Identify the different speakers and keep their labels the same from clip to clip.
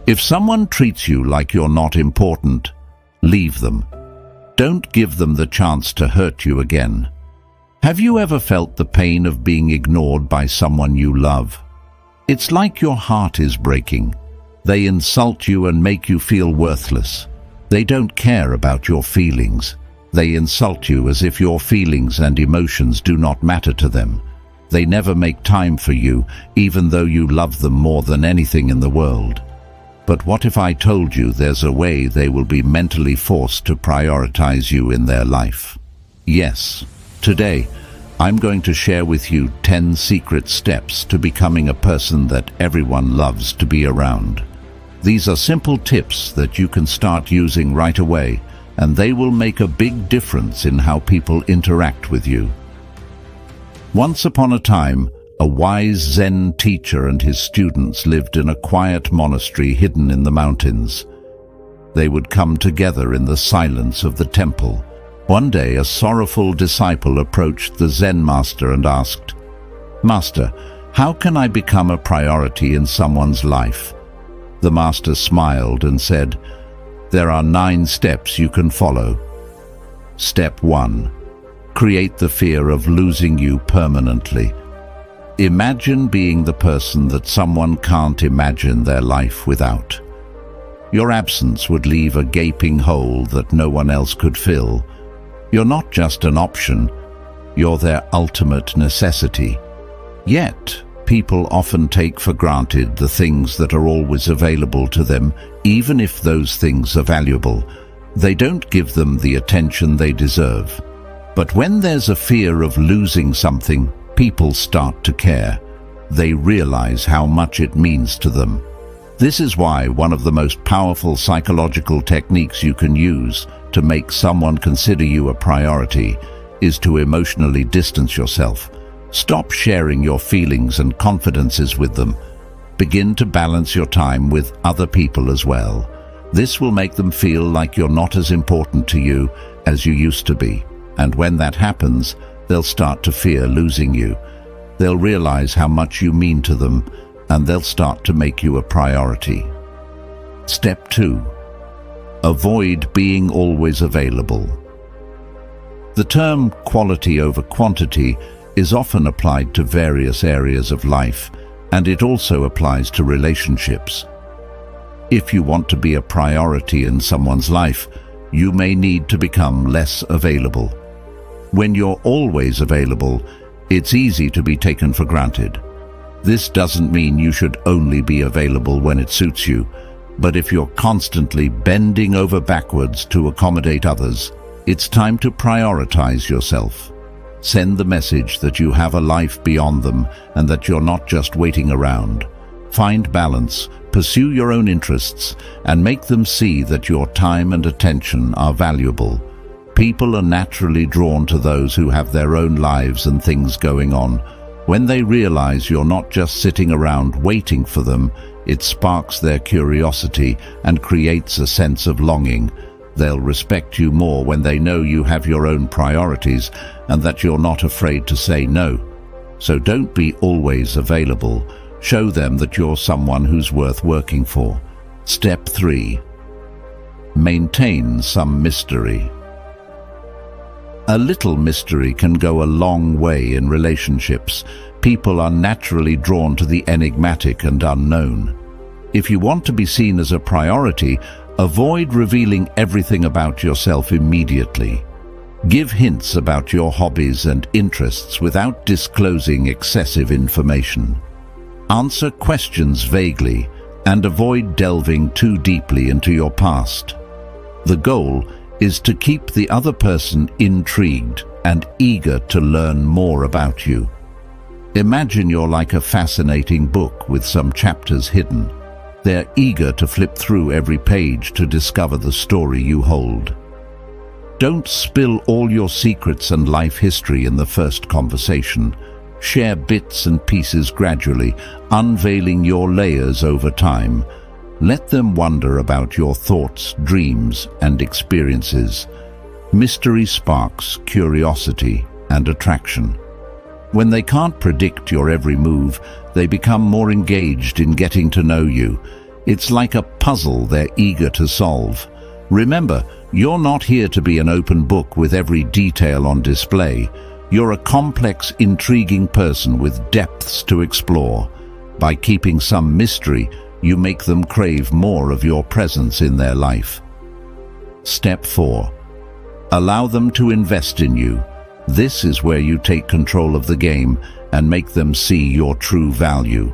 Speaker 1: If someone treats you like you're not important, leave them. Don't give them the chance to hurt you again. Have you ever felt the pain of being ignored by someone you love? It's like your heart is breaking. They insult you and make you feel worthless. They don't care about your feelings. They insult you as if your feelings and emotions do not matter to them. They never make time for you, even though you love them more than anything in the world. But what if I told you there's a way they will be mentally forced to prioritize you in their life? Yes, today I'm going to share with you 10 secret steps to becoming a person that everyone loves to be around. These are simple tips that you can start using right away, and they will make a big difference in how people interact with you. Once upon a time, a wise Zen teacher and his students lived in a quiet monastery hidden in the mountains. They would come together in the silence of the temple. One day, a sorrowful disciple approached the Zen master and asked, "Master, how can I become a priority in someone's life?" The master smiled and said, "There are 9 steps you can follow. Step 1. Create the fear of losing you permanently. Imagine being the person that someone can't imagine their life without. Your absence would leave a gaping hole that no one else could fill. You're not just an option, you're their ultimate necessity. Yet, people often take for granted the things that are always available to them, even if those things are valuable. They don't give them the attention they deserve. But when there's a fear of losing something, people start to care. They realize how much it means to them. This is why one of the most powerful psychological techniques you can use to make someone consider you a priority is to emotionally distance yourself. Stop sharing your feelings and confidences with them. Begin to balance your time with other people as well. This will make them feel like you're not as important to you as you used to be. And when that happens, they'll start to fear losing you. They'll realize how much you mean to them, and they'll start to make you a priority. Step 2. Avoid being always available. The term quality over quantity is often applied to various areas of life, and it also applies to relationships. If you want to be a priority in someone's life, you may need to become less available. When you're always available, it's easy to be taken for granted. This doesn't mean you should only be available when it suits you, but if you're constantly bending over backwards to accommodate others, it's time to prioritize yourself. Send the message that you have a life beyond them and that you're not just waiting around. Find balance, pursue your own interests, and make them see that your time and attention are valuable. People are naturally drawn to those who have their own lives and things going on. When they realize you're not just sitting around waiting for them, it sparks their curiosity and creates a sense of longing. They'll respect you more when they know you have your own priorities and that you're not afraid to say no. So don't be always available. Show them that you're someone who's worth working for. Step 3. Maintain some mystery. A little mystery can go a long way in relationships. People are naturally drawn to the enigmatic and unknown. If you want to be seen as a priority, avoid revealing everything about yourself immediately. Give hints about your hobbies and interests without disclosing excessive information. Answer questions vaguely and avoid delving too deeply into your past. The goal is to keep the other person intrigued and eager to learn more about you. Imagine you're like a fascinating book with some chapters hidden. They're eager to flip through every page to discover the story you hold. Don't spill all your secrets and life history in the first conversation. Share bits and pieces gradually, unveiling your layers over time. Let them wonder about your thoughts, dreams, and experiences. Mystery sparks curiosity and attraction. When they can't predict your every move, they become more engaged in getting to know you. It's like a puzzle they're eager to solve. Remember, you're not here to be an open book with every detail on display. You're a complex, intriguing person with depths to explore. By keeping some mystery, you make them crave more of your presence in their life. Step 4. Allow them to invest in you. This is where you take control of the game and make them see your true value.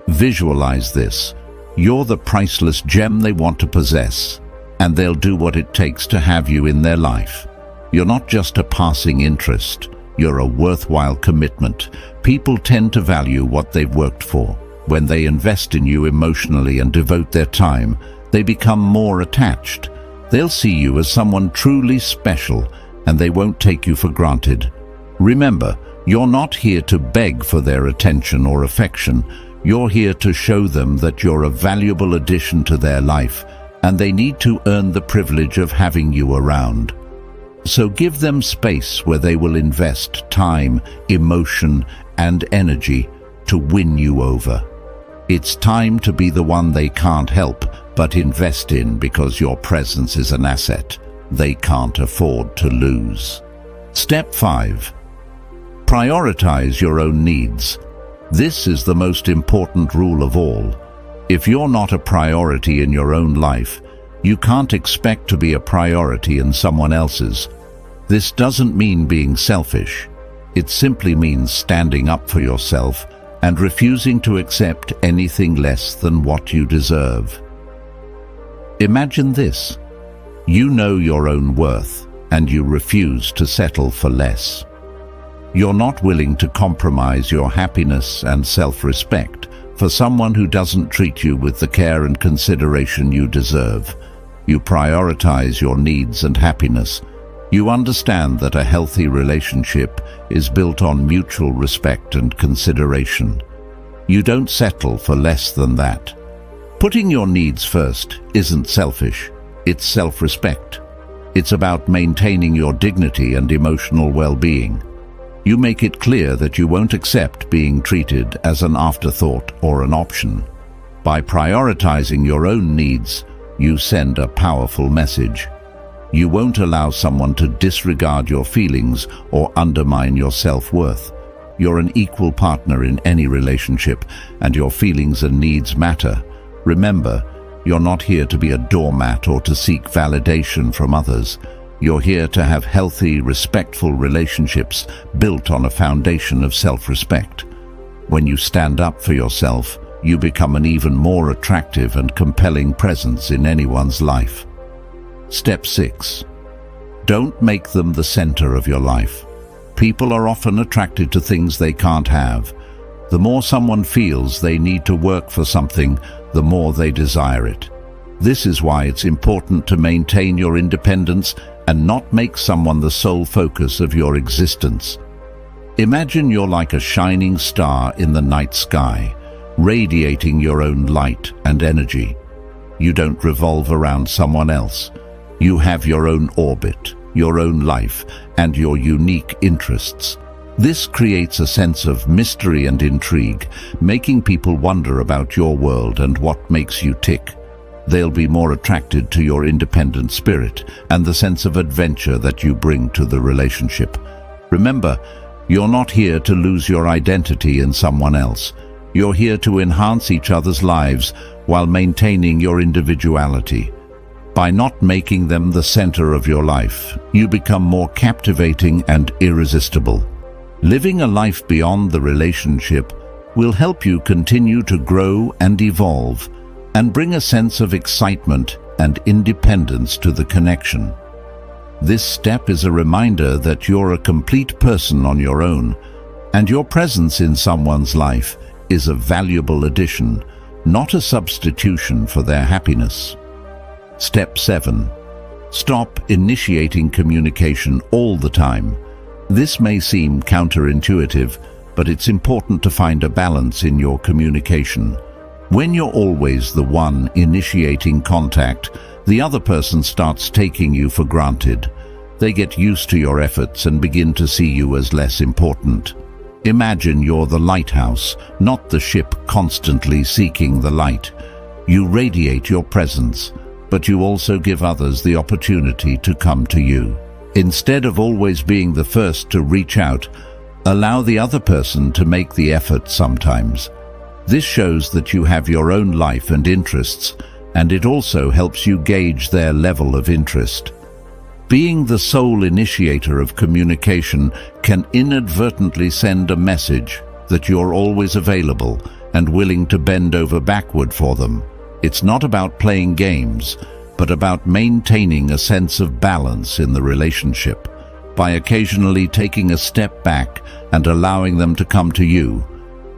Speaker 1: Visualize this. You're the priceless gem they want to possess, and they'll do what it takes to have you in their life. You're not just a passing interest. You're a worthwhile commitment. People tend to value what they've worked for. When they invest in you emotionally and devote their time, they become more attached. They'll see you as someone truly special, and they won't take you for granted. Remember, you're not here to beg for their attention or affection. You're here to show them that you're a valuable addition to their life, and they need to earn the privilege of having you around. So give them space where they will invest time, emotion, and energy to win you over. It's time to be the one they can't help but invest in, because your presence is an asset they can't afford to lose. Step 5. Prioritize your own needs. This is the most important rule of all. If you're not a priority in your own life, you can't expect to be a priority in someone else's. This doesn't mean being selfish. It simply means standing up for yourself and refusing to accept anything less than what you deserve. Imagine this. You know your own worth, and you refuse to settle for less. You're not willing to compromise your happiness and self-respect for someone who doesn't treat you with the care and consideration you deserve. You prioritize your needs and happiness. You understand that a healthy relationship is built on mutual respect and consideration. You don't settle for less than that. Putting your needs first isn't selfish, it's self-respect. It's about maintaining your dignity and emotional well-being. You make it clear that you won't accept being treated as an afterthought or an option. By prioritizing your own needs, you send a powerful message. You won't allow someone to disregard your feelings or undermine your self-worth. You're an equal partner in any relationship, and your feelings and needs matter. Remember, you're not here to be a doormat or to seek validation from others. You're here to have healthy, respectful relationships built on a foundation of self-respect. When you stand up for yourself, you become an even more attractive and compelling presence in anyone's life. Step 6. Don't make them the center of your life. People are often attracted to things they can't have. The more someone feels they need to work for something, the more they desire it. This is why it's important to maintain your independence and not make someone the sole focus of your existence. Imagine you're like a shining star in the night sky, radiating your own light and energy. You don't revolve around someone else. You have your own orbit, your own life, and your unique interests. This creates a sense of mystery and intrigue, making people wonder about your world and what makes you tick. They'll be more attracted to your independent spirit and the sense of adventure that you bring to the relationship. Remember, you're not here to lose your identity in someone else. You're here to enhance each other's lives while maintaining your individuality. By not making them the center of your life, you become more captivating and irresistible. Living a life beyond the relationship will help you continue to grow and evolve and bring a sense of excitement and independence to the connection. This step is a reminder that you're a complete person on your own, and your presence in someone's life is a valuable addition, not a substitution for their happiness. Step 7. Stop initiating communication all the time. This may seem counterintuitive, but it's important to find a balance in your communication. When you're always the one initiating contact, the other person starts taking you for granted. They get used to your efforts and begin to see you as less important. Imagine you're the lighthouse, not the ship constantly seeking the light. You radiate your presence, but you also give others the opportunity to come to you. Instead of always being the first to reach out, allow the other person to make the effort sometimes. This shows that you have your own life and interests, and it also helps you gauge their level of interest. Being the sole initiator of communication can inadvertently send a message that you're always available and willing to bend over backward for them. It's not about playing games, but about maintaining a sense of balance in the relationship. By occasionally taking a step back and allowing them to come to you,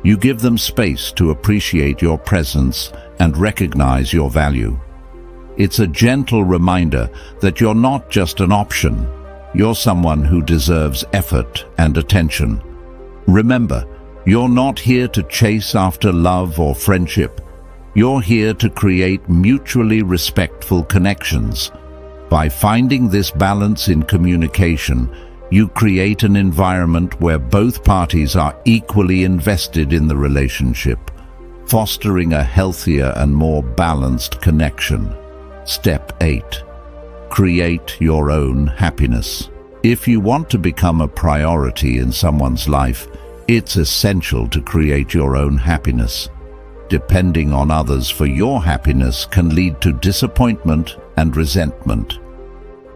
Speaker 1: you give them space to appreciate your presence and recognize your value. It's a gentle reminder that you're not just an option, you're someone who deserves effort and attention. Remember, you're not here to chase after love or friendship. You're here to create mutually respectful connections. By finding this balance in communication, you create an environment where both parties are equally invested in the relationship, fostering a healthier and more balanced connection. Step 8. Create your own happiness. If you want to become a priority in someone's life, it's essential to create your own happiness. Depending on others for your happiness can lead to disappointment and resentment.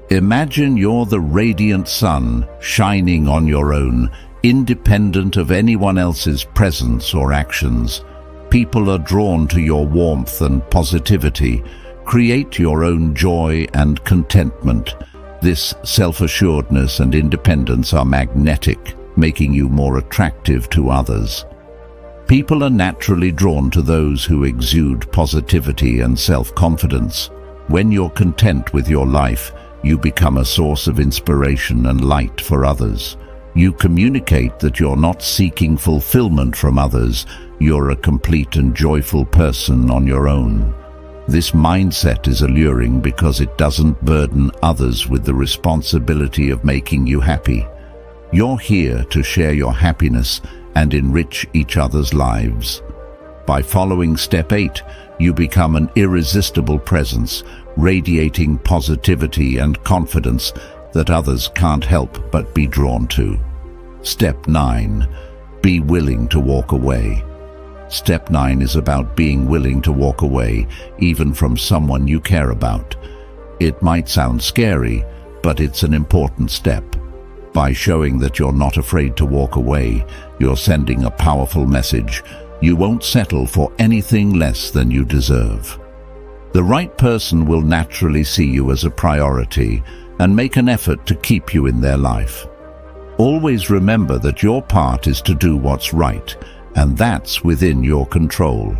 Speaker 1: Imagine you're the radiant sun shining on your own, independent of anyone else's presence or actions. People are drawn to your warmth and positivity. Create your own joy and contentment. This self-assuredness and independence are magnetic, making you more attractive to others. People are naturally drawn to those who exude positivity and self-confidence. When you're content with your life, you become a source of inspiration and light for others. You communicate that you're not seeking fulfillment from others, you're a complete and joyful person on your own. This mindset is alluring because it doesn't burden others with the responsibility of making you happy. You're here to share your happiness and enrich each other's lives. By following Step 8, you become an irresistible presence, radiating positivity and confidence that others can't help but be drawn to. Step 9. Be willing to walk away. Step 9 is about being willing to walk away, even from someone you care about. It might sound scary, but it's an important step. By showing that you're not afraid to walk away, you're sending a powerful message. You won't settle for anything less than you deserve. The right person will naturally see you as a priority and make an effort to keep you in their life. Always remember that your part is to do what's right, and that's within your control.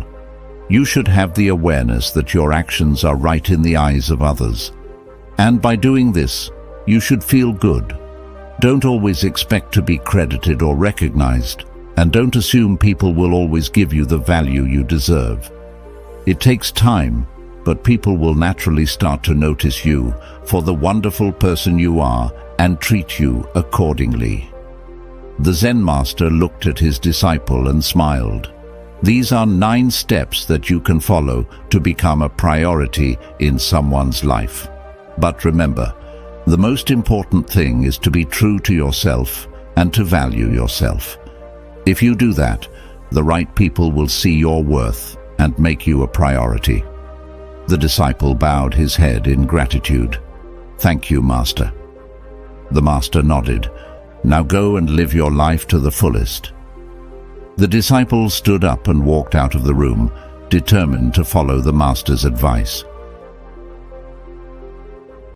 Speaker 1: You should have the awareness that your actions are right in the eyes of others. And by doing this, you should feel good. Don't always expect to be credited or recognized, and don't assume people will always give you the value you deserve. It takes time, but people will naturally start to notice you for the wonderful person you are and treat you accordingly. The Zen master looked at his disciple and smiled. These are 9 steps that you can follow to become a priority in someone's life. But remember, the most important thing is to be true to yourself and to value yourself. If you do that, the right people will see your worth and make you a priority. The disciple bowed his head in gratitude. "Thank you, Master." The Master nodded. "Now go and live your life to the fullest." The disciple stood up and walked out of the room, determined to follow the Master's advice.